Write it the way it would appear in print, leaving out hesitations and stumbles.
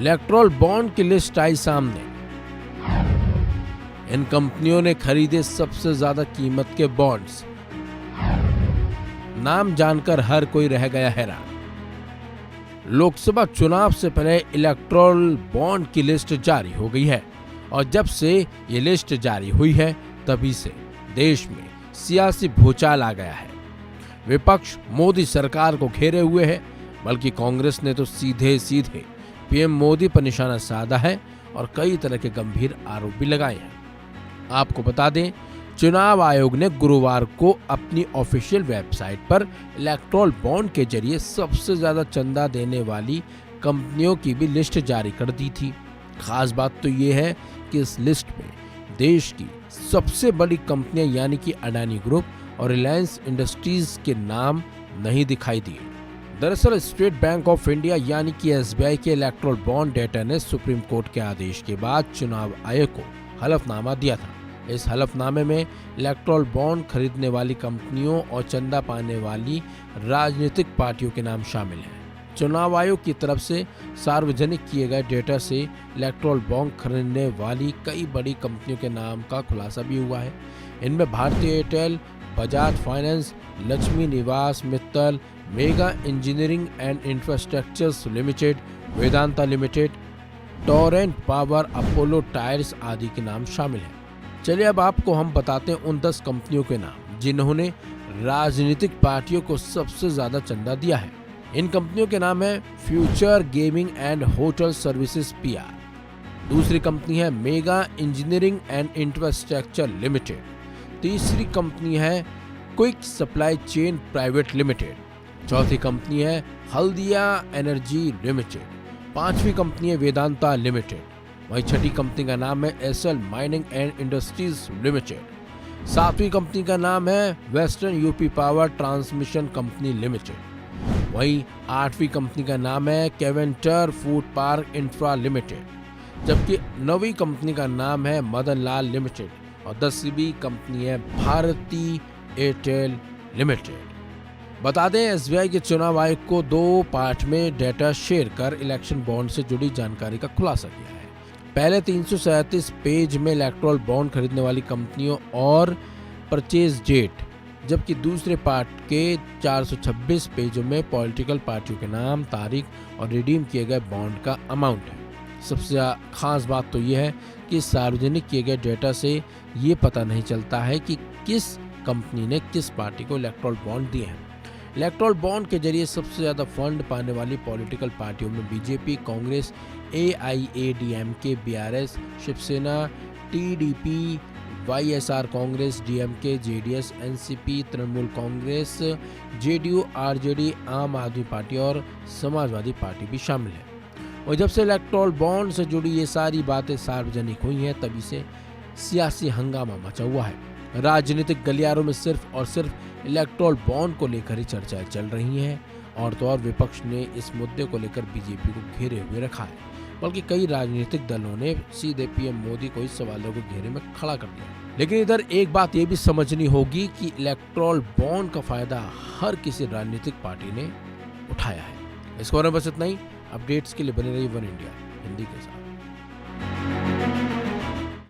Electral bond की list आई सामने। इन कंपनियों ने खरीदे सबसे ज्यादा कीमत के बॉन्ड्स। नाम जानकर हर कोई रह गया हैरान। लोकसभा चुनाव से पहले इलेक्ट्रॉल बॉन्ड की लिस्ट जारी हो गई है और जब से ये लिस्ट जारी हुई है तभी से देश में सियासी भूचाल आ गया है। विपक्ष मोदी सरकार को घेरे हुए है, बल्कि कांग्रेस ने तो सीधे सीधे पीएम मोदी पर निशाना साधा है और कई तरह के गंभीर आरोप भी लगाए हैं। आपको बता दें, चुनाव आयोग ने गुरुवार को अपनी ऑफिशियल वेबसाइट पर इलेक्ट्रॉल बॉन्ड के जरिए सबसे ज्यादा चंदा देने वाली कंपनियों की भी लिस्ट जारी कर दी थी। खास बात तो ये है कि इस लिस्ट में देश की सबसे बड़ी कंपनियां यानी कि अडानी ग्रुप और रिलायंस इंडस्ट्रीज के नाम नहीं दिखाई दिए। दरअसल स्टेट बैंक ऑफ इंडिया यानी कि एसबीआई के इलेक्ट्रॉल बॉन्ड डेटा ने सुप्रीम कोर्ट के आदेश के बाद चुनाव आयोग को हलफनामा दिया था। इस हलफनामे में इलेक्ट्रॉल बॉन्ड खरीदने वाली कंपनियों और चंदा पाने वाली राजनीतिक पार्टियों के नाम शामिल हैं। चुनाव आयोग की तरफ से सार्वजनिक किए गए डेटा से इलेक्ट्रॉल बॉन्ड खरीदने वाली कई बड़ी कंपनियों के नाम का खुलासा भी हुआ है। इनमें भारतीय एयरटेल, बजाज फाइनेंस, लक्ष्मी निवास Mittal, mega Engineering and infrastructures limited, Vedanta limited, Torrent power, Apollo tyres आदि के नाम शामिल हैं। चलिए अब आपको हम बताते हैं उन 10 कंपनियों के नाम जिन्होंने राजनीतिक पार्टियों को सबसे ज्यादा चंदा दिया है। इन कंपनियों के नाम है Future Gaming and Hotel Services PR. दूसरी कंपनी है Mega Engineering and Infrastructure Limited. तीसरी कंपनी है Quick Supply Chain Private Limited. चौथी कंपनी है हल्दिया एनर्जी लिमिटेड। पांचवी कंपनी है वेदांता लिमिटेड। वहीं छठी कंपनी का नाम है SL Mining and Industries Limited. सातवीं कंपनी का नाम है Western UP Power Transmission Company Limited. वहीं आठवीं कंपनी का नाम है Keventer Food Park Infra limited, जबकि 9वीं कंपनी का नाम है मदन लाल लिमिटेड और 10वीं कंपनी है भारती एयरटेल लिमिटेड। बता दें, एसबीआई के चुनाव आयोग को 2 पार्ट में डेटा शेयर कर इलेक्शन बॉन्ड से जुड़ी जानकारी का खुलासा किया है। पहले 337 पेज में इलेक्ट्रॉल बॉन्ड खरीदने वाली कंपनियों और परचेज डेट, जबकि दूसरे पार्ट के 426 पेजों में पॉलिटिकल पार्टियों के नाम, तारीख और रिडीम किए गए बॉन्ड का अमाउंट है। सबसे खास बात तो यह है कि सार्वजनिक किए गए डेटा से ये पता नहीं चलता है कि किस कंपनी ने किस पार्टी को इलेक्ट्रॉल बॉन्ड दिए हैं। इलेक्ट्रॉल बॉन्ड के जरिए सबसे ज्यादा फंड पाने वाली पॉलिटिकल पार्टियों में BJP, Congress, AIADMK, BRS, Shiv Sena, TDP, YSR Congress, DMK, JDS, NCP, Trinamool Congress, JDU, RJD, Aam Aadmi party और समाजवादी पार्टी भी शामिल है। और जब से इलेक्ट्रॉल बॉन्ड से जुड़ी ये सारी बातें सार्वजनिक हुई हैं तभी से सियासी हंगामा मचा हुआ है। राजनीतिक गलियारों में सिर्फ और सिर्फ इलेक्ट्रॉल बॉन्ड को लेकर ही चर्चाएं चल रही हैं और तो और विपक्ष ने इस मुद्दे को लेकर बीजेपी को घेरे हुए रखा है, बल्कि कई राजनीतिक दलों ने सीधे पीएम मोदी को इस सवालों को घेरे में खड़ा कर दिया। लेकिन इधर एक बात ये भी समझनी होगी कि इलेक्ट्रॉल बॉन्ड का फायदा हर किसी राजनीतिक पार्टी ने उठाया है। इस खबर में बस इतना ही। अपडेट्स के लिए बने रहिए वन इंडिया हिंदी के साथ।